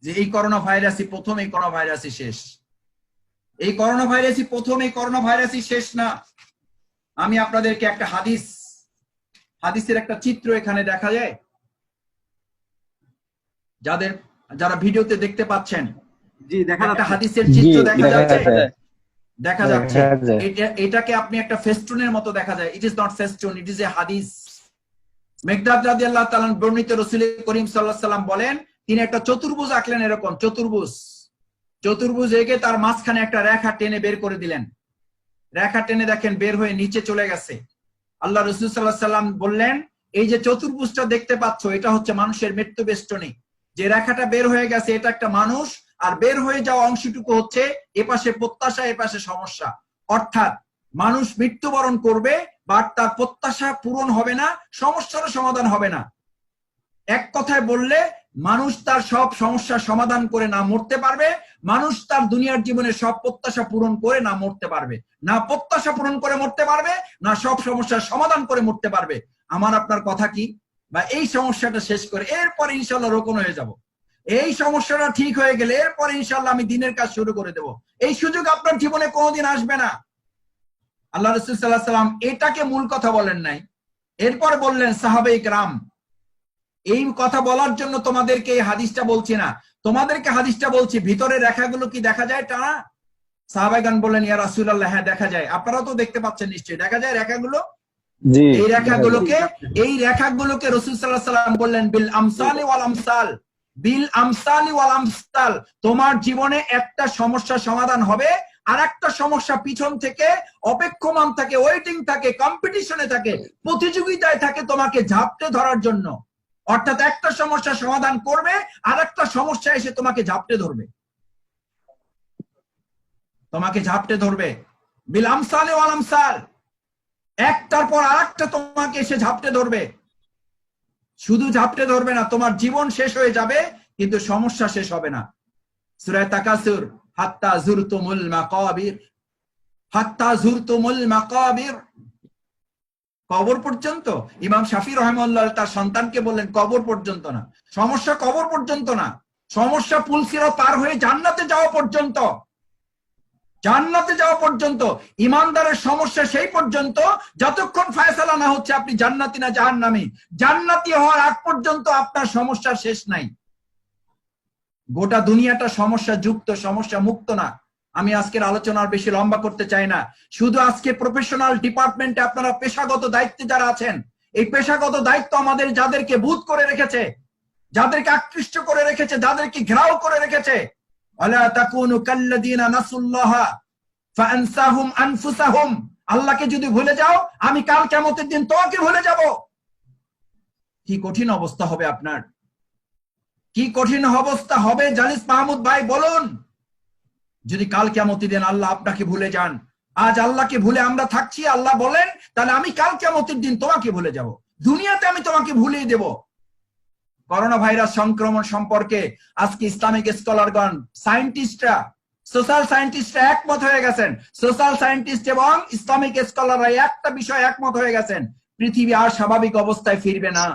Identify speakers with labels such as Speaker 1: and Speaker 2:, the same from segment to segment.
Speaker 1: যে এই করোনা ভাইরাসই প্রথম, এই করোনা ভাইরাসই শেষ। এই করোনা ভাইরাসই প্রথম, এই করোনা ভাইরাসই শেষ না। আমি আপনাদেরকে একটা হাদিসের একটা চিত্র এখানে দেখা যায়, যারা ভিডিওতে দেখতে পাচ্ছেন,
Speaker 2: জি দেখা
Speaker 1: একটা
Speaker 2: যাচ্ছে।
Speaker 1: হাদিসের চিত্র দেখা যাচ্ছে, দেখা
Speaker 3: দেখা
Speaker 1: যাচ্ছে।
Speaker 3: যায়।
Speaker 1: এটাকে আপনি একটা ফেস্টুনের মতো দেখা যায়। It is not festoon, it is a হাদিস। মেকদাদ রাদিয়াল্লাহু তাআলা বর্ণিত রাসূল করিম সাল্লাল্লাহু আলাইহি সাল্লাম বলেন, তিনি একটা চতুর্ভুজ আঁকলেন, এরকম চতুর্ভুজ এঁকে তার মাঝখানে একটা রেখা টেনে বের করে দিলেন। রেখা টেনে দেখেন বের হয়ে নিচে চলে গেছে। আল্লাহ রাসূল সাল্লাল্লাহু আলাইহি সাল্লাম বললেন, এই যে চতুর্ভুজটা দেখতে পাচ্ছ, এটা হচ্ছে মানুষের মৃত্যু বেষ্টনী। যে রেখাটা বের হয়ে গেছে এটা একটা মানুষ, আর বের হয়ে যাওয়া অংশটুকু হচ্ছে এপাশে প্রত্যাশা, এপাশে সমস্যা। অর্থাৎ মানুষ মৃত্যুবরণ করবে, বাট তার প্রত্যাশা পূরণ হবে না, সমস্যারও সমাধান হবে না। এক কথায় বললে, মানুষ তার সব সমস্যার সমাধান করে না মরতে পারবে, মানুষ তার দুনিয়ার জীবনে সব প্রত্যাশা পূরণ করে না মরতে পারবে। না প্রত্যাশা পূরণ করে মরতে পারবে, না সব সমস্যার সমাধান করে মরতে পারবে। আমার আপনার কথা কি, বা এই সমস্যাটা শেষ করে এরপরে ইনশাল্লাহ রোকন হয়ে যাব। এই সমস্যাটা ঠিক হয়ে গেলে এরপরে ইনশাল্লাহ আমি দিনের কাজ শুরু করে দেব। এই সুযোগ আপনার জীবনে কোনোদিন আসবে না। আল্লাহ রাসূল সাল্লাল্লাহু আলাইহি সাল্লাম এটাকে মূল কথা বলেন নাই। এরপর বললেন, সাহাবায়ে কেরাম, এই কথা বলার জন্য তোমাদেরকে এই হাদিসটা বলছি না, তোমাদেরকে হাদিসটা বলছি, ভিতরের রেখাগুলো কি দেখা যায় টানা? সাহাবাইগান বললেন, ইয়া রাসূলুল্লাহ, হ্যাঁ দেখা যায়। আপনারাও তো দেখতে পাচ্ছেন নিশ্চয়ই, দেখা যায় রেখাগুলো। এই রেখাগুলোকে রাসূল সাল্লাল্লাহু আলাইহি সাল্লাম বললেন, বিল আমসালি ওয়াল আমসাল, বিল আমসালি ওয়াল আমসাল। তোমার জীবনে একটা সমস্যার সমাধান হবে, আর একটা সমস্যা পিছন থেকে অপেক্ষমান থাকে, ওয়েটিং থাকে, কম্পিটিশনে থাকে, প্রতিযোগিতায় থাকে তোমাকে ঝাপটে ধরার জন্য। অর্থাৎ একটা সমস্যার সমাধান করবে, আর একটা সমস্যা এসে তোমাকে ঝাপটে ধরবে, বিল আমসালি ওয়াল আমসাল। একটার পর আরেকটা তোমাকে এসে ঝাপটে ধরবে। শুধু ঝাপটে ধরবে না, তোমার জীবন শেষ হয়ে যাবে, কিন্তু সমস্যা শেষ হবে না। সূরা তাকাসুর, হাত্তা যুরতুমুল মাকাবির, কবর পর্যন্ত। ইমাম শাফি রাহিমাহুল্লাহ তার সন্তানকে বললেন, কবর পর্যন্ত না, সমস্যা কবর পর্যন্ত না, সমস্যা পুল সিরাত পার হয়ে জান্নাতে যাওয়া পর্যন্ত। ইমানদারের সমস্যা সেই পর্যন্ত যতক্ষণ ফায়সালা না হচ্ছে আপনি জান্নাতি না জাহান্নামী। জান্নাতি হওয়ার আগ পর্যন্ত আপনার সমস্যা শেষ নাই। গোটা দুনিয়াটা সমস্যা যুক্ত, সমস্যা মুক্ত না। আমি আজকের আলোচনা আর বেশি লম্বা করতে চাই না। শুধু আজকে প্রফেশনাল ডিপার্টমেন্টে আপনারা পেশাগত দায়িত্বে যারা আছেন, এই পেশাগত দায়িত্ব আমাদের যাদেরকে বুধ করে রেখেছে, যাদেরকে আকৃষ্ট করে রেখেছে, যাদেরকে ঘেরাও করে রেখেছে, ওয়ালা তাকুনু কাল্লাযিনা নাসুল্লাহা ফাআনসাহুম আনফুসাহুম। আল্লাহকে যদি ভুলে যাও, আমি কাল কিয়ামতের দিন তোমাকে ভুলে যাব। কি কঠিন অবস্থা হবে আপনার, কি কঠিন অবস্থা হবে জালিস মাহমুদ ভাই, বলুন। যদি কাল কিয়ামতের দিন আল্লাহ আপনাকে ভুলে যান, আজ আল্লাহকে ভুলে আমরা থাকছি, আল্লাহ বলেন তাহলে আমি কাল কিয়ামতের দিন তোমাকে ভুলে যাব, দুনিয়াতে আমি তোমাকে ভুলিয়ে দেব। করোনা ভাইরাস সংক্রমণ সম্পর্কে আজকে ইসলামিক স্কলারগণ, সায়েন্টিস্টরা, সোশ্যাল সায়েন্টিস্টরা একমত হয়ে গেছেন। সোশ্যাল সায়েন্টিস্ট এবং ইসলামিক স্কলাররা একটা বিষয় একমত হয়ে গেছেন, পৃথিবী আর স্বাভাবিক অবস্থায় ফিরবে না।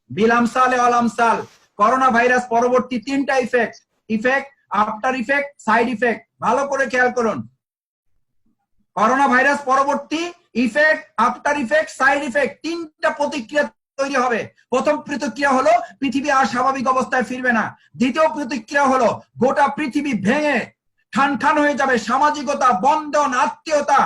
Speaker 1: বিল আমসালে ওয়াল আমসাল। করোনা ভাইরাস পরবর্তী তিনটা effect, after effect, side effect, ভালো করে খেয়াল করুন। করোনা ভাইরাস পরবর্তী effect, after effect, side effect, তিনটা প্রতিক্রিয়া তৈরি হবে। প্রথম প্রতিক্রিয়া হলো পৃথিবী আর স্বাভাবিক অবস্থায় ফিরবে না। দ্বিতীয় প্রতিক্রিয়া হলো গোটা পৃথিবী ভেঙে খান হয়ে যাবে, সামাজিকতা, বন্ধন, আত্মীয়তা,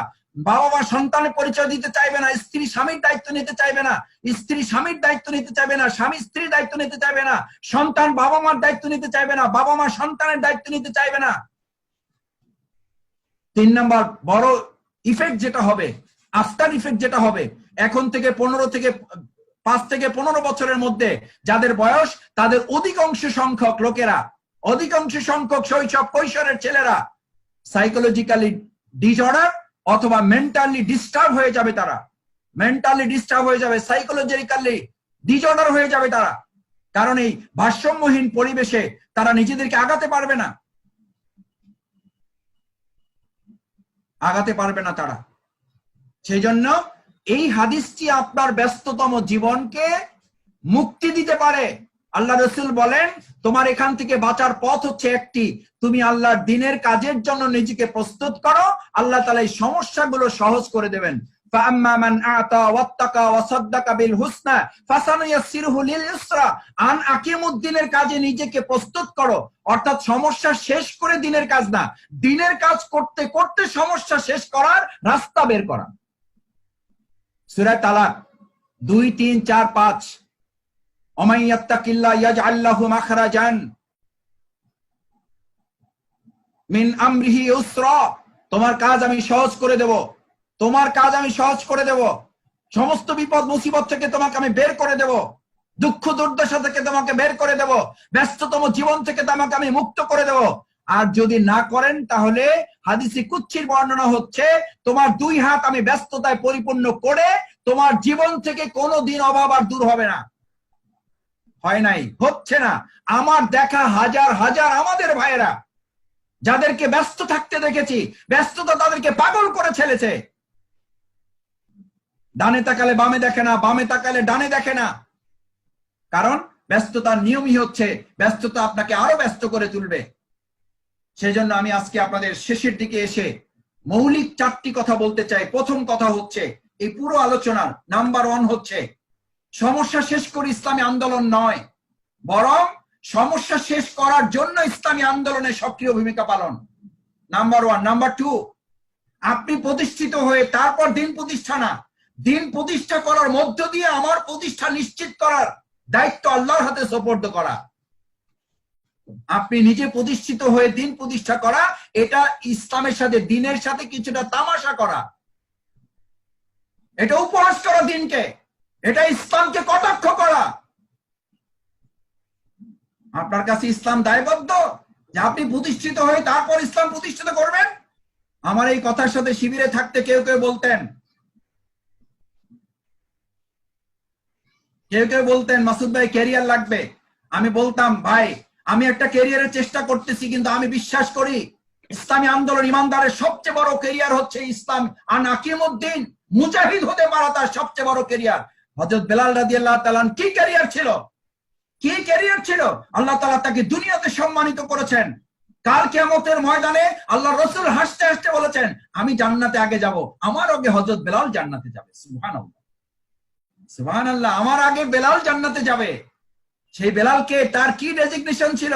Speaker 1: বাবা মা সন্তানের পরিচয় দিতে চাইবে না, স্ত্রী স্বামীর দায়িত্ব নিতে চাইবে না, স্ত্রী স্বামীর দায়িত্ব নিতে চাইবে না, স্বামী স্ত্রীর দায়িত্ব নিতে চাইবে না, সন্তান বাবা মার দায়িত্ব নিতে চাইবে না, বাবা মা সন্তানের দায়িত্ব নিতে চাইবে না। 3 নাম্বার বড় ইফেক্ট যেটা হবে, আফটার ইফেক্ট যেটা হবে, এখন থেকে 5 থেকে 15 বছরের মধ্যে যাদের বয়স, তাদের অধিকাংশ সংখ্যক শৈশব কৈশোরের ছেলেরা সাইকোলজিক্যালি ডিসঅর্ডার অথবা মেন্টালি ডিস্টার্ব হয়ে যাবে। তারা মেন্টালি ডিস্টার্ব হয়ে যাবে, সাইকোলজিক্যালি ডিসঅর্ডার হয়ে যাবে তারা। কারণ এই ভারসাম্যহীন পরিবেশে তারা নিজেদেরকে আগাতে পারবে না তারা। সেই জন্য এই হাদিসটি আপনার ব্যস্ততম জীবনকে মুক্তি দিতে পারে, আল্লাহ রসুল বলেন তোমার এখান থেকে বাঁচার পথ হচ্ছে একটি, তুমি আল্লাহর দ্বীনের কাজের জন্য নিজেকে প্রস্তুত করো, আল্লাহ তাআলা এই সমস্যাগুলো সহজ করে দেবেন। فأما من أعطى واتقى وصدق بالحسنى فسنيسره لليسرى। আন আকিমুদ্দিনের কাজে নিজেকে প্রস্তুত করো, অর্থাৎ সমস্যা শেষ করে দিনের কাজ না, দিনের কাজ করতে করতে সমস্যা শেষ করার রাস্তা বের করা। সূরা তালাক 2, 3, 4, 5। ওমান ইয়াত্তাকিল্লাহ ইয়াজআল লাহু মাখরাজান মিন আমরিহি ইউসরা। তোমার কাজ আমি সহজ করে দেব, তোমার কাজ আমি সহজ করে দেব, সমস্ত বিপদ মুসিবত থেকে তোমাকে আমি বের করে দেব, দুঃখ দুর্দশা থেকে তোমাকে বের করে দেব, ব্যস্ততম জীবন থেকে তোমাকে আমি মুক্ত করে দেব। আর যদি না করেন তাহলে হাদিসে কুদসির বর্ণনা হচ্ছে তোমার 2 হাত আমি ব্যস্ততায় পরিপূর্ণ করে তোমার জীবন থেকে কোনোদিন অভাব আর দূর হবে না। হয় নাই, হচ্ছে না। আমার দেখা হাজার হাজার আমাদের ভাইয়েরা যাদেরকে ব্যস্ত থাকতে দেখেছি, ব্যস্ততা তাদেরকে পাগল করে ছেলেছে। ডানে তাকালে বামে দেখে না, বামে তাকালে ডানে দেখে না, কারণ ব্যস্ততার নিয়মই হচ্ছে ব্যস্ততা আপনাকে আরো ব্যস্ত করে তুলবে। সেজন্য আমি আজকে আপনাদের শেষের দিকে এসে মৌলিক 4টি কথা বলতে চাই। প্রথম কথা হচ্ছে, এই পুরো আলোচনার নাম্বার 1 হচ্ছে সমস্যা শেষ করে ইসলামী আন্দোলন নয়, বরং সমস্যা শেষ করার জন্য ইসলামী আন্দোলনের সক্রিয় ভূমিকা পালন, নাম্বার 1। নাম্বার 2, আপনি প্রতিষ্ঠিত হয়ে তারপর দিন প্রতিষ্ঠা না, দিন প্রতিষ্ঠা করার মধ্য দিয়ে আমার প্রতিষ্ঠা নিশ্চিত করার দায়িত্ব আল্লাহর হাতে সুপর্দ করা। আপনি নিজে প্রতিষ্ঠিত হয়ে দিন প্রতিষ্ঠা করা, এটা ইসলামের সাথে দিনের সাথে কিছুটা তামাশা করা, এটা উপহাস করা দিনকে, এটা ইসলামকে কটাক্ষ করা। আপনার কাছে ইসলাম দায়বদ্ধ যে আপনি প্রতিষ্ঠিত হয়ে তারপর ইসলাম প্রতিষ্ঠিত করবেন। আমার এই কথার সাথে শিবিরে থাকতে কেউ কেউ বলতেন মাসুদ ভাই ক্যারিয়ার লাগবে। আমি বলতাম ভাই আমি একটা ক্যারিয়ারের চেষ্টা করতেছি, কিন্তু আমি বিশ্বাস করি ইসলামী আন্দোলন ইমানদারের সবচেয়ে বড় ক্যারিয়ার হচ্ছে ইসলাম আন আকিমুদ্দিন, মুজাহিদ হতে পারা তার সবচেয়ে বড় ক্যারিয়ার। হযরত বেলাল রাদিয়াল্লাহু তাআলা কি ক্যারিয়ার ছিল, কি ক্যারিয়ার ছিল? আল্লাহ তাআলা তাকে দুনিয়াতে সম্মানিত করেছেন। কাল কিয়ামতের ময়দানে আল্লাহ রাসূল হাসতে হাসতে বলেছেন আমি জান্নাতে আগে যাব, আমার আগে হযরত বেলাল জান্নাতে যাবে। সুবহানাল্লাহ, সুবহানাল্লাহ, আমার আগে বেলাল জান্নাতে যাবে। সেই বেলালকে তার কি ডেজিগনেশন ছিল,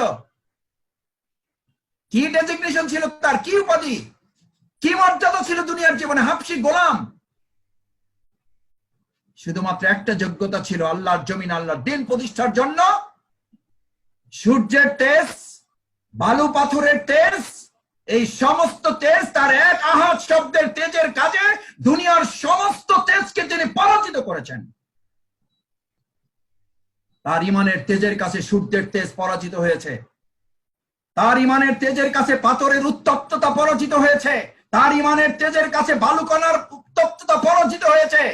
Speaker 1: কি ডেজিগনেশন ছিল, তার কি উপাধি, কি মর্যাদা ছিল দুনিয়ার জীবনে? হাবশী গোলাম। শুধুমাত্র একটা যোগ্যতা ছিল, আল্লাহর জমিন আল্লাহর দিন প্রতিষ্ঠার জন্য সূর্যের তেজ, বালু পাথরের তেজ, এই সমস্ত তেজ তার এক আহাত শব্দের তেজের কাজে দুনিয়ার সমস্ত তেজকে তিনি পরাজিত করেছেন। তার ইমানের তেজের কাছে সূর্যের তেজ পরাজিত হয়েছে, তার ইমানের তেজের কাছে পাথরের উত্তপ্ততা পরাজিত হয়েছে, তার ইমানের তেজের কাছে বালুকণার উত্তপ্ততা পরাজিত হয়েছে।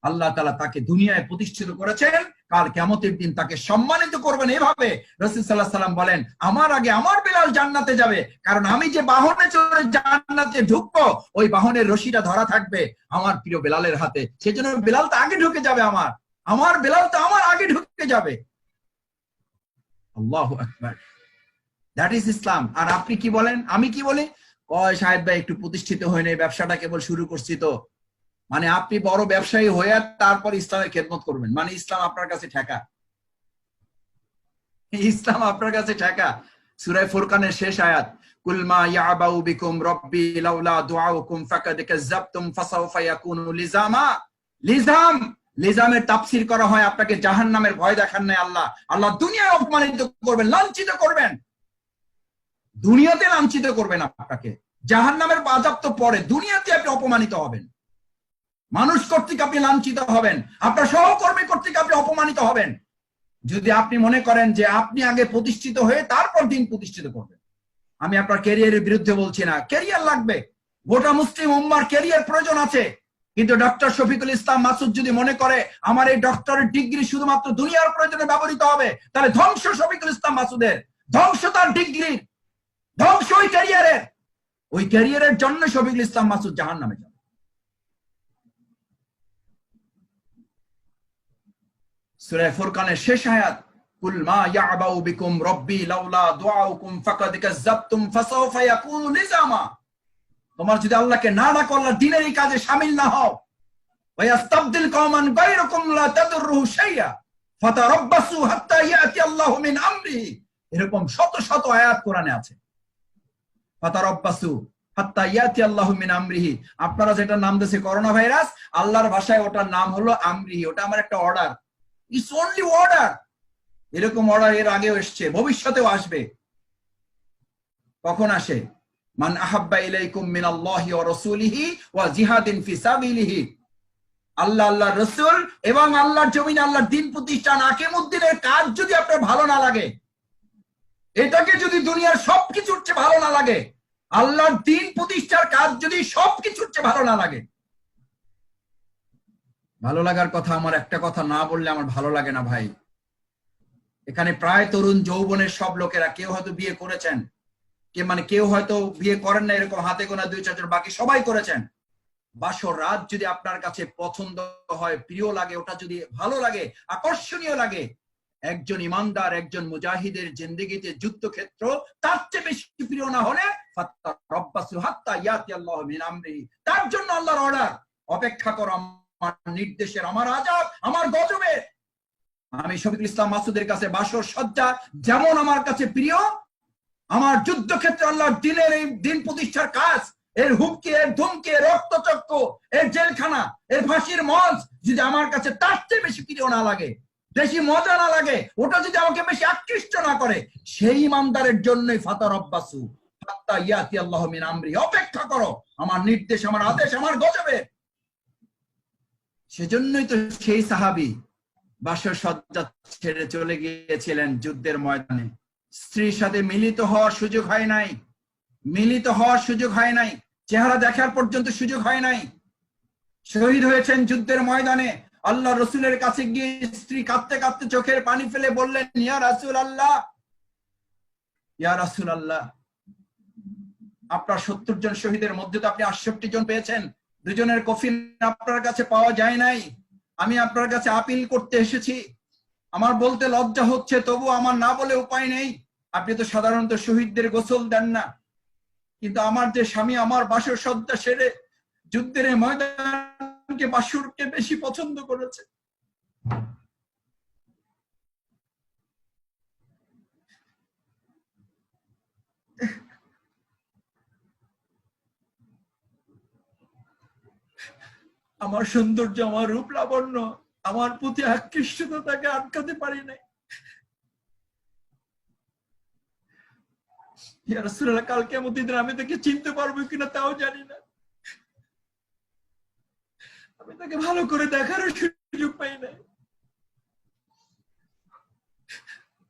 Speaker 1: আল্লাহ তাআলা তাকে দুনিয়ায় প্রতিষ্ঠিত করেছেন, কাল কিয়ামতের দিন তাকে সম্মানিত করবেন। এভাবে রাসূল সাল্লাল্লাহু আলাইহি ওয়াসাল্লাম বলেন আমার আগে আমার বেলাল জান্নাতে যাবে, কারণ আমি যে বাহনে চড়ে জান্নাতে ঢুকবো ওই বাহনের রশিটা ধরা থাকবে আমার প্রিয় বেলালের হাতে। সেজন্য বেলাল তো আগে ঢুকে যাবে, আমার বেলাল তো আমার আগে ঢুকে যাবে। আল্লাহু আকবার, দ্যাট ইজ ইসলাম। আর আপনি কি বলেন, আমি কি বলি, কয় শাহেদ ভাই একটু প্রতিষ্ঠিত হয়নি, ব্যবসাটা কেবল শুরু করছি তো। মানে আপনি বড় ব্যবসায়ী হয়ে তারপর ইসলামের খেদমত করবেন, মানে ইসলাম আপনার কাছে ঠেকা, ইসলাম আপনার কাছে ঠেকা। সূরা ফুরকানের শেষ আয়াত, কুল মা ইয়াবাউ বিকুম রাব্বি লাউলা দুআউকুম ফাকাদ কাযাবতুম ফাসাউফা ইয়াকুনু লিজামা। লিজাম, লিজামের তাফসীর করা হয় আপনাকে জাহান্নামের ভয় দেখান নাই আল্লাহ, আল্লাহ দুনিয়ায় অপমানিত করবেন, লাঞ্ছিত করবেন, দুনিয়াতে লাঞ্ছিত করবেন আপনাকে। জাহান্নামের আযাব তো পরে, দুনিয়াতে আপনি অপমানিত হবেন, মানুষ কর্তৃক আপনি লাঞ্ছিত হবেন, আপনার সহকর্মী কর্তৃক আপনি অপমানিত হবেন। যদি আপনি মনে করেন যে আপনি আগে প্রতিষ্ঠিত হয়ে তারপর দিন প্রতিষ্ঠিত করবেন। আমি আপনার ক্যারিয়ারের বিরুদ্ধে বলছি না, ক্যারিয়ার লাগবে, গোটা মুসলিম উম্মার ক্যারিয়ার প্রয়োজন আছে। কিন্তু ডক্টর শফিকুল ইসলাম মাসুদ যদি মনে করে আমার এই ডক্টরের ডিগ্রি শুধুমাত্র দুনিয়ার প্রয়োজনে ব্যবহৃত হবে, তাহলে ধ্বংস শফিকুল ইসলাম মাসুদের, ধ্বংস তার ডিগ্রির, ধ্বংস ওই ক্যারিয়ারের জন্য শফিকুল ইসলাম মাসুদ জাহান্নামে যাবে। সূরা ফুরকানের শেষ আয়াত, কুল মা ইয়াবাউ বিকুম রাব্বি লাউলা দুআউকুম ফাকাদ কাযাবতুম ফাসাউফা ইয়াকুনু লিজামা। তোমার যদি আল্লাহকে না ডাকো, আল্লাহর দ্বীনের এই কাজে শামিল না হও, ওয়া ইয়াস্তাবদিল কওমান গায়রাকুম লা তাদুররুহু শাইআ ফাতারাব্বাসু হাত্তা ইয়াতি আল্লাহু মিন আমরিহি। এরকম শত শত আয়াত কোরআনে আছে। ফাতারাব্বাসু হাত্তা ইয়াতি আল্লাহু মিন আমরিহি। আপনারা যেটা নাম দিয়েছে করোনা ভাইরাস, আল্লাহর ভাষায় ওটার নাম হলো আমরিহি। ওটা আমার একটা অর্ডার, ইটস অনলি অর্ডার। এরকম অর্ডার এর আগেও এসছে, ভবিষ্যতেও আসবে। কখন আসে? মান আহাব্বা ইলাইকুম মিনাল্লাহি ওয়া রাসূলিহি ওয়া জিহাদিন ফি সাবিলিহি। আল্লাহ, আল্লাহর রাসূল এবং আল্লাহর জমিনে আল্লাহর দ্বীন প্রতিষ্ঠান আকিমুদ্দিনের কাজ যদি আপনার ভালো না লাগে, এটাকে যদি দুনিয়ার সবকিছুর চেয়ে ভালো না লাগে, আল্লাহর দ্বীন প্রতিষ্ঠার কাজ যদি সবকিছুর চেয়ে ভালো না লাগে, ভালো লাগার কথা আমার একটা কথা না বললে আমার ভালো লাগে না ভাই। এখানে প্রায় তরুণ যৌবনের সব লোকেরা, কেউ হয়তো বিয়ে করেছেন, কেউ হয়তো বিয়ে করেন না, এরকম হাতে গোনা 2-4 জন, বাকি সবাই করেছেন। বাসর রাত যদি আপনার কাছে পছন্দ হয়, প্রিয় লাগে, ওটা যদি ভালো লাগে, আকর্ষণীয় লাগে, একজন ইমানদার, একজন মুজাহিদের জিন্দেগিতে যুদ্ধক্ষেত্র তার চেয়ে বেশি প্রিয় না হলে ফাতারাব্বাসু হাত্তা ইয়াতি আল্লাহু মিন আমরিহি। তার জন্য আল্লাহর অর্ডার, অপেক্ষা করো আমার নির্দেশের, আমার আযাব, আমার গজবে। আমি শফিকুল ইসলাম মাসুদের কাছে বাসর সজ্জা যেমন আমার কাছে প্রিয়, আমার যুদ্ধক্ষেত্রে আল্লাহর দ্বীনের এই দ্বীন প্রতিষ্ঠার কাজ, এর হুমকি, এর ধুমকি, এর রক্তচক্র, এর জেলখানা, এর ফাঁসির মঞ্চ যদি আমার কাছে তার চেয়ে বেশি প্রিয় না লাগে, বেশি মজা না লাগে, ওটা যদি আমাকে বেশি আকৃষ্ট না করে, সেই ইমানদারের জন্যই ফাতারাব্বাসু হাত্তা ইয়াতি আল্লাহু মিন আমরিহি। অপেক্ষা করো আমার নির্দেশ, আমার আদেশ, আমার গজবে। সেজন্যই তো সেই সাহাবী বাসর সজ্জা ছেড়ে চলে গিয়েছিলেন যুদ্ধের ময়দানে। স্ত্রীর সাথে মিলিত হওয়ার সুযোগ হয় নাই, চেহারা দেখার পর্যন্ত সুযোগ হয় নাই। শহীদ হয়েছেন যুদ্ধের ময়দানে। আল্লাহ রসুলের কাছে গিয়ে স্ত্রী কাঁদতে কাঁদতে চোখের পানি ফেলে বললেন, ইয়া রাসূলুল্লাহ, আপনার 70 জন শহীদের মধ্যে তো আপনি 68 জন পেয়েছেন, 2 জনের কফিন আপনার কাছে পাওয়া যায় নাই। আমি আপনার কাছে আপিল করতে এসেছি, আমার বলতে লজ্জা হচ্ছে, তবু আমার না বলে উপায় নেই। আপনি তো সাধারণত শহীদদের গোসল দেন না, কিন্তু আমার যে স্বামী আমার বাসর সজ্জা সেরে যুদ্ধের ময়দানকে, বাসরকে বেশি পছন্দ করেছে। আমার সৌন্দর্য, আমার রূপ লাবণ্য, আমার প্রতি আকৃষ্টতা তাকে আটকাতে পারি নাই। ইয়া রাসূলুল্লাহ, কাল কিয়ামতের দিন আমি তাকে চিনতে পারবো কিনা তাও জানি না। আমি তাকে ভালো করে দেখারও সুযোগ পাই নাই।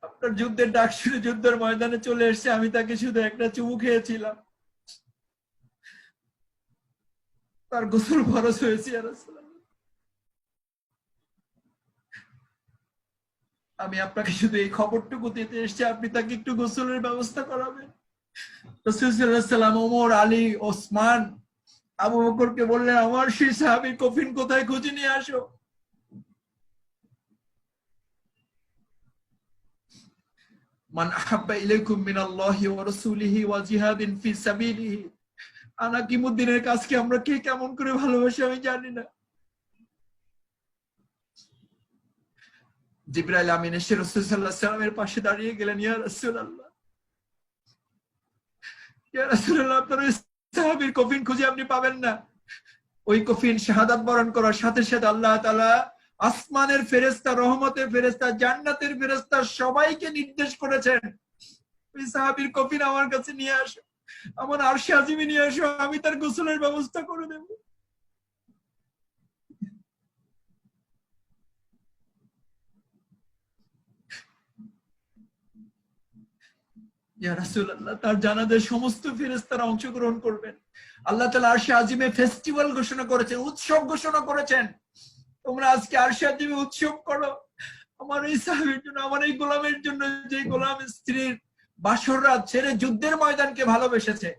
Speaker 1: আপনার যুদ্ধের ডাক শুনে যুদ্ধের ময়দানে চলে এসেছে, আমি তাকে শুধু একটা চুমু খেয়েছিলাম, তার গোসল ফরজ হয়েছে। ইয়া রাসূলুল্লাহ, আমি আপনাকে শুধু এই খবরটুকু দিতে এসেছি, আপনি তাকে একটু গোসলের ব্যবস্থা করাবেন। রাসূল সাল্লাল্লাহু আলাইহি ওয়াসাল্লাম ওমর, আলী, ওসমান, আবু বকরকে বললেন, আমার সেই সাহাবীর কফিন কোথায়, খুঁজে নিয়ে আসো। মান আহাব্বা ইলাইকুম মিনাল্লাহি ওয়া রাসূলিহি ওয়া জিহাদিন ফি সাবিলিহি। আনাকিমুদ্দিনের কাজকে আমরা কে কেমন করে ভালোবাসি আমি জানি না। জিবরাইল আমিন এসে রাসূল সাল্লাল্লাহু আলাইহি ওয়াসাল্লামের পাশে দাঁড়িয়ে গেলেন, ইয়া রাসূলুল্লাহ, ইয়া রাসূলুল্লাহ, আপনার সাহাবীর কফিন খুঁজে আপনি পাবেন না। ওই কফিন শাহাদাত বরণ করার সাথে সাথে আল্লাহ তাআলা আসমানের ফেরেশতা, রহমতের ফেরেশতা, জান্নাতের ফেরেশতা সবাইকে নির্দেশ করেছেন, ওই সাহাবীর কফিন আমার কাছে নিয়ে আসো, আমার আরশে আজিমে নিয়ে আসো, আমি তার গোসলের ব্যবস্থা করে দেব। ইয়া রাসূলুল্লাহ, তার জানাজার সমস্ত ফেরেশতারা অংশগ্রহণ করবেন। আল্লাহ তাআলা আরশে আজিমে ফেস্টিভ্যাল ঘোষণা করেছেন, উৎসব ঘোষণা করেছেন, তোমরা আজকে আরশে আজিমে উৎসব করো আমার এই সাহাবীর জন্য, আমার এই গোলামের জন্য, যে গোলাম স্ত্রীর বাসর রাত ছেড়ে যুদ্ধের ময়দানকে ভালোবেসেছে,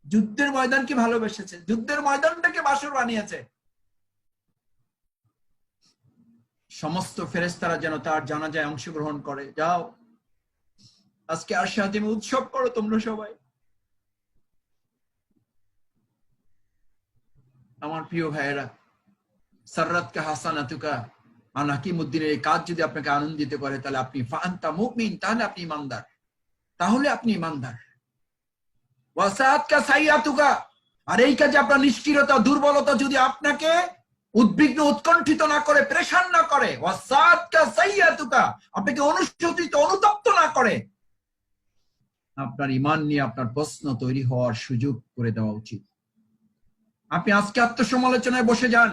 Speaker 1: যুদ্ধের ময়দানটাকে বাসর বানিয়েছে। সমস্ত ফেরেশতারা যেন তার জানাজায় অংশগ্রহণ করে। যাও আজকে আর সাথে উৎসব করো তোমরা সবাই। আমার প্রিয় ভাইয়েরা, সাররাতকা হাসানাতুকা, আর হাকিমউদ্দিনের এই কাজ যদি আপনাকে আনন্দিত করে তাহলে আপনি ফাআনতা মুমিন, তাহলে আপনি ইমানদার, তাহলে আপনি ইমানদার। ওয়াসাআতকা সাইয়াতুকা, আর এই কাজে আপনার নিষ্ক্রিয়তা দুর্বলতা যদি আপনাকে উদ্বিগ্ন উৎকণ্ঠিত না করে, প্রেশান না করে, ওয়াসাআতকা সাইয়াতুকা, আপনাকে অনুশোচিত অনুতপ্ত না করে, আপনার ঈমান নিয়ে আপনার প্রশ্ন তৈরি হওয়ার সুযোগ করে দেওয়া উচিত। আপনি আজকে আত্মসমালোচনায় বসে যান,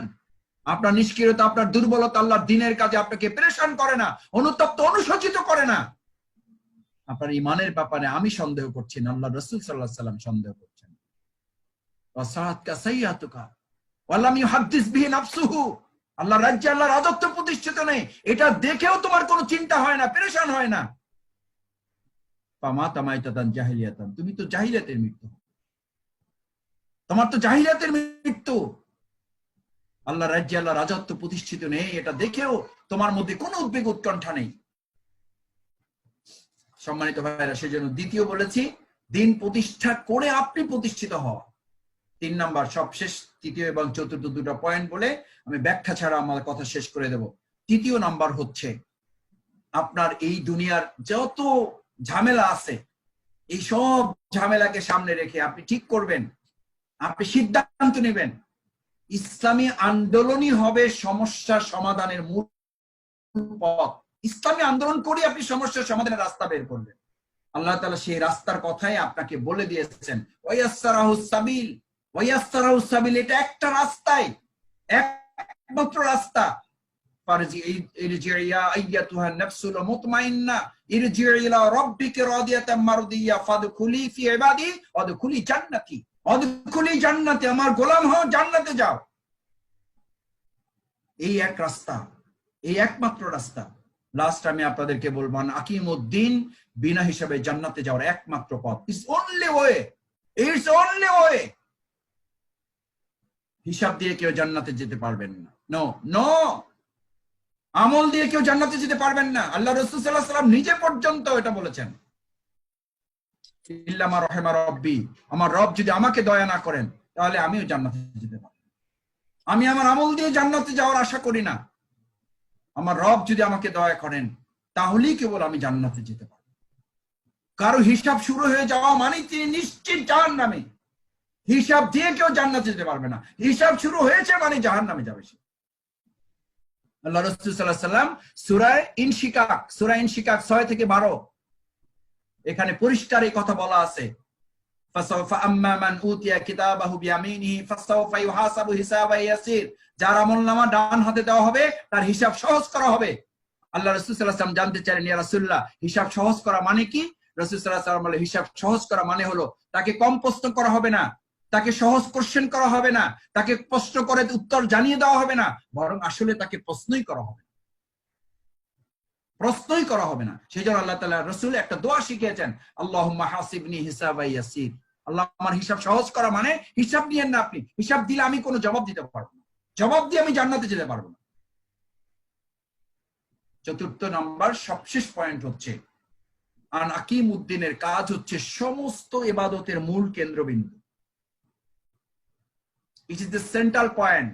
Speaker 1: আপনার নিষ্ক্রিয়তা আপনার দুর্বলতা আল্লাহর দ্বীনের কাজে আপনাকে পেরেশান করে না, অনুতপ্ত অনুশোচিত করে না। আপনার ঈমানের ব্যাপারে আমি সন্দেহ করছি না, আল্লাহ রাসূল সাল্লাল্লাহু আলাইহি ওয়াসাল্লাম সন্দেহ করছেন। ওয়াসাআতকা সাইয়াতুকা ওয়ালাম ইউহাদ্দিস বিহি নাফসুহু, আল্লাহর রাজ্যে আল্লাহর রাজত্ব প্রতিষ্ঠিত নেই, এটা দেখেও তোমার কোনো চিন্তা হয় না, পেরেশান হয় না। ফামাতা মাইতাতান জাহিলিয়াতান, তুমি তো জাহিলিয়াতের মৃত্যু, তোমার তো জাহিলিয়াতের মৃত্যু। আল্লাহ রাজ্যে আল্লাহ রাজত্ব প্রতিষ্ঠিত নেই, এটা দেখেও তোমার মধ্যে কোনো উদ্বেগ উৎকণ্ঠা নেই। সম্মানিত ভাইরা, সেজন্য দ্বিতীয় বলেছি, দিন প্রতিষ্ঠা করে আপনি প্রতিষ্ঠিত হওয়া। 3 নাম্বার সবশেষ, তৃতীয় এবং চতুর্থ দুটো পয়েন্ট বলে আমি ব্যাখ্যা ছাড়া আমার কথা শেষ করে দেব। তৃতীয় নাম্বার হচ্ছে, আপনার এই দুনিয়ার যত ঝামেলা আছে, এই সব ঝামেলাকে সামনে রেখে আপনি ঠিক করবেন, আপনি সিদ্ধান্ত নেবেন ইসলামী আন্দোলনই হবে সমস্যা সমাধানের মূল পথ। ইসলামী আন্দোলন করে আপনি সমস্যার সমাধানের রাস্তা বের করবেন। আল্লাহ তাআলা সেই রাস্তার কথাই আপনাকে বলে দিয়েছেন, ওয়ায়াসসারাহুস সাবিল, ওয়ায়াসসারাহুস সাবিল, এটা একটা রাস্তাই, একমাত্র রাস্তা। ইরজিইয়া আইয়াতুহান নাফসুল মুতমাইন্না ইরজিই ইলা রাব্বিকা রাদিয়াতাম মারদিয়া ফাদখুলি ফি ইবাদি ওয়াদখুলি জান্নাতি, ওয়াদখুলি জান্নাতি, আমার গোলাম হও, জান্নাতে যাও। এই এক রাস্তা, এই একমাত্র রাস্তা। লাস্ট আমি আপনাদেরকে বলবো, আকিমউদ্দিন বিনা হিসাবে জান্নাতে যাওয়ার একমাত্র পথ। It's only way, it's only way. হিসাব দিয়ে কেউ জান্নাতে যেতে পারবেন না, নো নো। আমল দিয়ে কেউ জান্নাতে যেতে পারবেন না। আল্লাহ রাসূল সাল্লাল্লাহু আলাইহি ওয়াসাল্লাম নিজে পর্যন্ত এটা বলেছেন, ইল্লা মা রাহিমা রাব্বি, আমার রব যদি আমাকে দয়া না করেন তাহলে আমিও জান্নাতে যেতে পারব। আমি আমার আমল দিয়ে জান্নাতে যাওয়ার আশা করি না, আমার রব যদি আমাকে দয়া করেন তাহলেই কেবল আমি জান্নাতে যেতে পারব। কারো হিসাব শুরু হয়ে যাওয়া মানে তিনি নিশ্চিত জাহান্নামে। হিসাব দিয়ে কেউ জান্নাতে যেতে পারবে না, হিসাব শুরু হয়েছে মানে জাহান্নামে যাবে সে। আল্লাহ রাসূল সাল্লাল্লাহু আলাইহি ওয়াসাল্লাম সূরা ইনশিকাক 6 থেকে 12 এখানে পরিষ্কার এই কথা বলা আছে, ফাসাওফা আম্মা মান উতিয়া কিতাবাহু বিয়ামিনিহি ফাসাওফা ইউহাসাবু হিসাবান ইয়াসির, যার আমলনামা ডান হাতে দেওয়া হবে তার হিসাব সহজ করা হবে। আল্লাহ রাসূল সাল্লাল্লাহু আলাইহি ওয়াসাল্লাম জানতে চাইলেন, ইয়া রাসূলুল্লাহ, হিসাব সহজ করা মানে কি? রাসূল সাল্লাল্লাহু আলাইহি ওয়াসাল্লাম বলে, হিসাব সহজ করা মানে হলো তাকে কম প্রশ্ন করা হবে না, তাকে সহজ কোশ্চেন করা হবে না, তাকে প্রশ্ন করে উত্তর জানিয়ে দেওয়া হবে না, বরং আসলে তাকে প্রশ্নই করা হবে, প্রশ্নই করা হবে না। সেই জন্য আল্লাহ তাআলা রাসূল একটা দোয়া শিখিয়েছেন, আল্লাহুম্মা হাসিবনি হিসাবান ইয়াসির, আল্লাহ আমার হিসাব সহজ করা মানে হিসাব নিয়েন না আপনি, হিসাব দিলে আমি কোনো জবাব দিতে পারবো না, জবাব দিয়ে আমি জান্নাতে যেতে পারবো না। চতুর্থ নাম্বার সবশেষ পয়েন্ট হচ্ছে, আকিমউদ্দিনের কাজ হচ্ছে সমস্ত ইবাদতের মূল কেন্দ্রবিন্দু। It is the central point.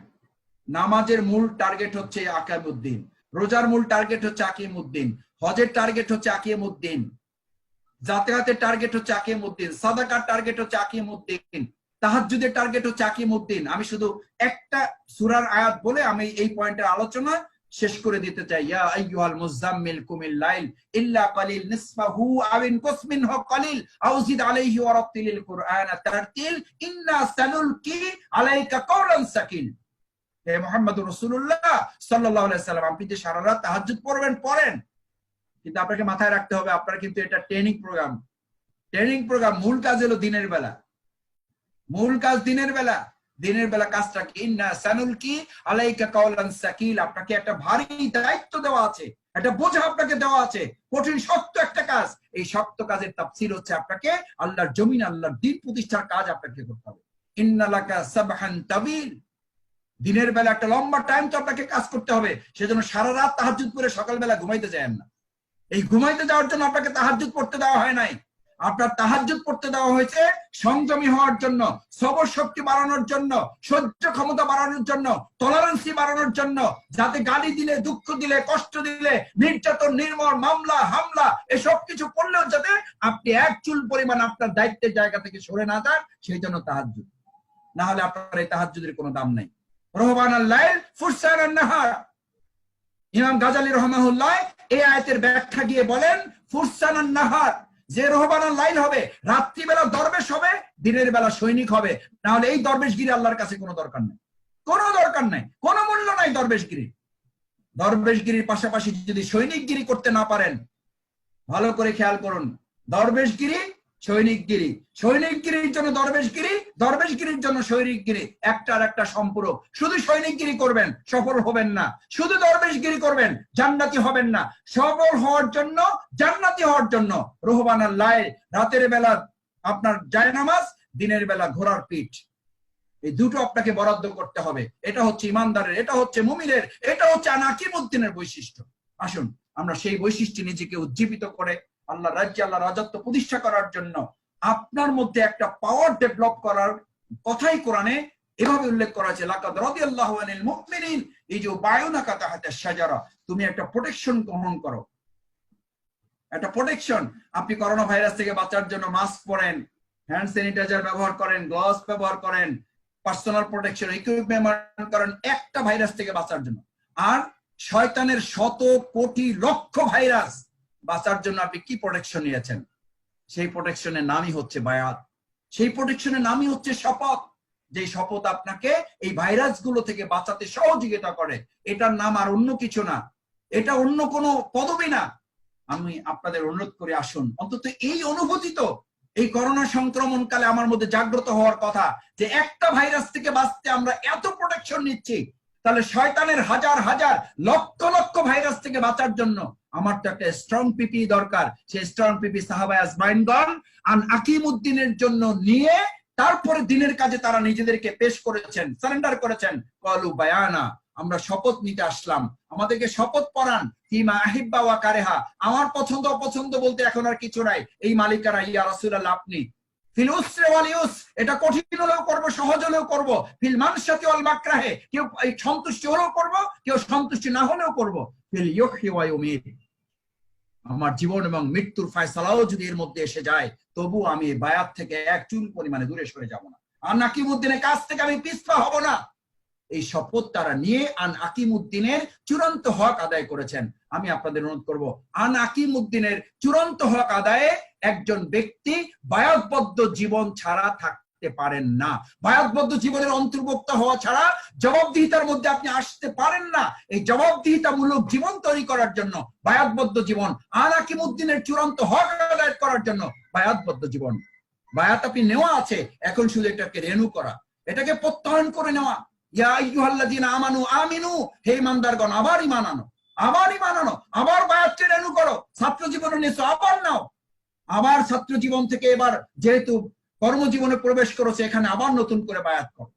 Speaker 1: নামাজের মূল টার্গেট হচ্ছে আকিমউদ্দিন, রোজার মূল টার্গেট হচ্ছে আকিমউদ্দিন, হজের টার্গেট হচ্ছে আকিমউদ্দিন, যাতায়াতের টার্গেট হচ্ছে আকিমউদ্দিন, সাদাকার টার্গেট হচ্ছে আকিমউদ্দিন, তাহাজ্জুদের টার্গেট হচ্ছে আকিমউদ্দিন। আমি শুধু একটা সূরার আয়াত বলে আমি এই পয়েন্টের আলোচনা শেষ করে দিতে চাই। ইয়া আইয়ুহাল মুযাম্মিল কুমিল লাইল ইল্লা কালিল নিসফাহু আও ইনকুস মিনহু কালিল আও জিদ আলাইহি ওয়া রাত্তিলিল কুরআনা তারতিল ইন্না সানুলকি আলাইকা কাওলান সাকিল। হে মুহাম্মদুর রাসূলুল্লাহ সাল্লাল্লাহু আলাইহি সাল্লাম, আপনি যে সারা রাত তাহাজ্জুদ পড়েন, কিন্তু আপনাকে মাথায় রাখতে হবে আপনার কিন্তু এটা ট্রেনিং প্রোগ্রাম। মূল কাজ হলো দিনের বেলা, মূল কাজ দিনের বেলা। দিনের বেলা কাজটা কি? ইন্না সানুলকি আলাইকা কাওলান সাকিল, আপনাকে একটা ভারী দায়িত্ব দেওয়া আছে, একটা বোঝা আপনাকে দেওয়া আছে, কঠিন শক্ত একটা কাজ। এই শক্ত কাজের তাফসীর হচ্ছে আপনাকে আল্লাহর জমিন, আল্লাহর দ্বীন প্রতিষ্ঠার কাজ আপনাকে করতে হবে। ইন্না লাকা সাবহান তাবিল, দিনের বেলা একটা লম্বা টাইম তো আপনাকে কাজ করতে হবে, সেজন্য সারা রাত তাহাজ্জুদ পড়ে সকালবেলা ঘুমাইতে যান না। এই ঘুমাইতে যাওয়ার জন্য আপনাকে তাহাজ্জুদ পড়তে দেওয়া হয় নাই। আপনার তাহাজ্জুদ পড়তে দেওয়া হয়েছে সংযমী হওয়ার জন্য, সবর শক্তি বাড়ানোর জন্য, সহ্য ক্ষমতা বাড়ানোর জন্য, টলারেন্সি বাড়ানোর জন্য, যাতে গালি দিলে, দুঃখ দিলে, কষ্ট দিলে, নির্যাতন, নির্মম, মামলা, হামলা এসব কিছু করলেও যাতে আপনি এক চুল পরিমাণ আপনার দায়িত্বের জায়গা থেকে সরে না যান, সেই জন্য তাহাজ্জুদ। না হলে আপনার এই তাহাজ্জুদের কোনো দাম নাই। রহবানাল লাইল ফুরসানান নাহার, ইমাম গাজালি রাহমাহুল্লাহ এই আয়াতের ব্যাখ্যা গিয়ে বলেন ফুরসানান নাহার, যে রহবানাল লাইল হবে, রাত্রিবেলা দরবেশ হবে, দিনের বেলা সৈনিক হবে। না হলে এই দরবেশগিরি আল্লাহর কাছে কোনো দরকার নেই, কোনো দরকার নাই, কোনো মূল্য নাই দরবেশগিরি। দরবেশগিরির পাশাপাশি যদি সৈনিকগিরি করতে না পারেন, ভালো করে খেয়াল করুন, দরবেশগিরি, সৈনিকগিরি, সৈনিকগিরির জন্য দরবেশগিরি, দরবেশগিরির জন্য সৈনিকগিরি, একটার একটা সম্পূরক। শুধু সৈনিকগিরি করবেন সফল হবেন না, শুধু দরবেশগিরি করবেন জান্নাতি হবেন না। সফল হওয়ার জন্য, জান্নাতি হওয়ার জন্য রহবানাল লাইল, রাতের বেলা আপনার জায়নামাজ, দিনের বেলা ঘোড়ার পিঠ, এই দুটো আপনাকে বরাদ্দ করতে হবে। এটা হচ্ছে ইমানদারের, এটা হচ্ছে মুমিনের, এটা হচ্ছে আনাকিমুদ্দিনের বৈশিষ্ট্য। আসুন আমরা সেই বৈশিষ্ট্য নিজেকে উজ্জীবিত করে আল্লাহ রাজ্যে, আল্লাহ রাজত্ব প্রতিষ্ঠা করার জন্য আপনার মধ্যে একটা পাওয়ার ডেভেলপ করার কথাই কোরআনে এভাবে উল্লেখ করা আছে, লাকাদ রাদিয়াল্লাহু আনিল মুমিনিন ইযুবায়ুনাকা তাহতা শাজারা, তুমি একটা প্রোটেকশন গ্রহণ করো, একটা প্রোটেকশন। আপনি করোনা ভাইরাস থেকে বাঁচার জন্য মাস্ক পরেন, হ্যান্ড স্যানিটাইজার ব্যবহার করেন, গ্লাভস ব্যবহার করেন, পার্সোনাল প্রোটেকশন ইকুইপমেন্ট ব্যবহার করেন একটা ভাইরাস থেকে বাঁচার জন্য। আর শয়তানের শত কোটি লক্ষ ভাইরাস বাঁচার জন্য আপনি কি প্রোটেকশন নিয়েছেন? সেই প্রোটেকশনের নামই হচ্ছে বায়াত, সেই প্রোটেকশনের নামই হচ্ছে শপথ। যে শপথ আপনাকে এই ভাইরাস গুলো থেকে বাঁচাতে সহযোগিতা করে, এটার নাম আর অন্য কিছু না, এটা অন্য কোনো পদবি না। আমি আপনাদের অনুরোধ করে আসুন, অন্তত এই অনুভূতি তো এই করোনা সংক্রমণ কালে আমার মধ্যে জাগ্রত হওয়ার কথা, যে একটা ভাইরাস থেকে বাঁচতে আমরা এত প্রোটেকশন নিচ্ছি, তাহলে শয়তানের হাজার হাজার লক্ষ লক্ষ ভাইরাস থেকে বাঁচার জন্য আমার তো একটা স্ট্রং পিপি দরকার। সেই স্ট্রং পিপি সাহাবায়ে আজমাইনগণ আন আকিমুদ্দিনের জন্য নিয়ে তারপরে দিনের কাজে তারা নিজেদেরকে পেশ করেছেন, সারেন্ডার করেছেন। ক্বালু বায়ানা, আমরা শপথ নিতে আসলাম, আমাদেরকে শপথ পড়ান। ফিমা আহিব্বা ওয়া কারেহা, আমার পছন্দ অপছন্দ বলতে এখন আর কিছু নাই। এই মালিকানা ইয়া রাসূলুল্লাহ আপনি। ফিল উসরি ওয়াল ইউস, এটা কঠিন হলেও করব, সহজ হলেও করব। ফিল মানশাতি ওয়াল মাকরাহে, কেউ সন্তুষ্টি হলেও করব, কেউ সন্তুষ্টি না হলেও করব। ফিল ইউহয়ি ওয়া ইউমীত, আমার জীবন এবং মৃত্যুর ফয়সালাও যদি এর মধ্যে এসে যায়, তবু আমি বায়াত থেকে এক চুল পরিমাণে দূরে সরে যাব না, আর নাকিমুদ্দিনের কাছ থেকে আমি পিছপা হব না। এই শপথ তারা নিয়ে আন আকিমুদ্দিনের চূড়ান্ত হক আদায় করেছেন। আমি আপনাদের অনুরোধ করব, আন আকিমুদ্দিনের চূড়ান্ত হক আদায়ে একজন ব্যক্তি বায়াতবদ্ধ জীবন ছাড়া থাকতে পারেন না। বায়াতবদ্ধ জীবনের অন্তর্ভুক্ত হওয়া ছাড়া জবাবদিহিতার মধ্যে আপনি আসতে পারেন না। এই জবাবদিহিতামূলক জীবন তৈরি করার জন্য বায়াতবদ্ধ জীবন, আন আকিমুদ্দিনের চূড়ান্ত হক আদায় করার জন্য বায়াতবদ্ধ জীবন। বায়াত আপনি নেওয়া আছে, এখন শুধু এটাকে রেনু করা, এটাকে প্রত্যয়ন করে নেওয়া। ইয়া আইয়ুহাল্লাযীনা আমানু আমিনু, হে ঈমানদারগণ আবার ঈমান আনো, আবার ঈমান আনো, আবার বায়াতকে রেনু করো। ছাত্র জীবনে নিয়েছো, আবার নাও, আবার ছাত্র জীবন থেকে এবার যেহেতু কর্মজীবনে প্রবেশ করেছে, এখানে আবার নতুন করে বায়াত করো।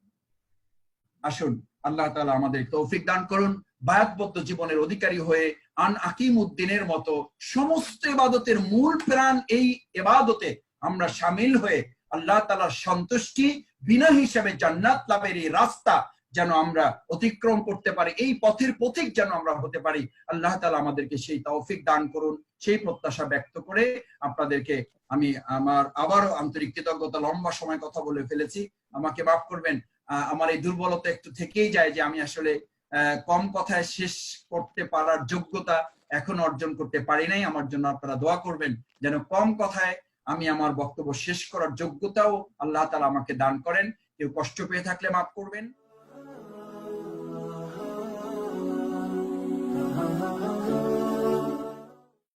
Speaker 1: আসুন আল্লাহ তাআলা আমাদের তৌফিক দান করুন, বায়াতবদ্ধ জীবনের অধিকারী হয়ে আন আকিমুদ্দিনের মতো সমস্ত ইবাদতের মূল প্রাণ এই ইবাদতে আমরা শামিল হয়ে আল্লাহ তাআলার সন্তুষ্টি বিনা হিসাবে জান্নাত লাভের এই রাস্তা যেন আমরা অতিক্রম করতে পারি, এই পথের পথিক যেন আমরা হতে পারি। আল্লাহ তাআলা আমাদেরকে সেই তৌফিক দান করুন। সেই প্রত্যাশা ব্যক্ত করে আপনাদেরকে আমি আমার আবারও আন্তরিক কৃতজ্ঞতা, লম্বা সময় কথা বলে ফেলেছি, আমাকে মাফ করবেন। আমার এই দুর্বলতা একটু থেকেই যায় যে আমি আসলে কম কথায় শেষ করতে পারার যোগ্যতা এখনো অর্জন করতে পারি নাই। আমার জন্য আপনারা দোয়া করবেন যেন কম কথায় আমি আমার বক্তব্য শেষ করার যোগ্যতাও আল্লাহ তাআলা আমাকে দান করেন। কেউ কষ্ট পেয়ে থাকলে মাফ করবেন।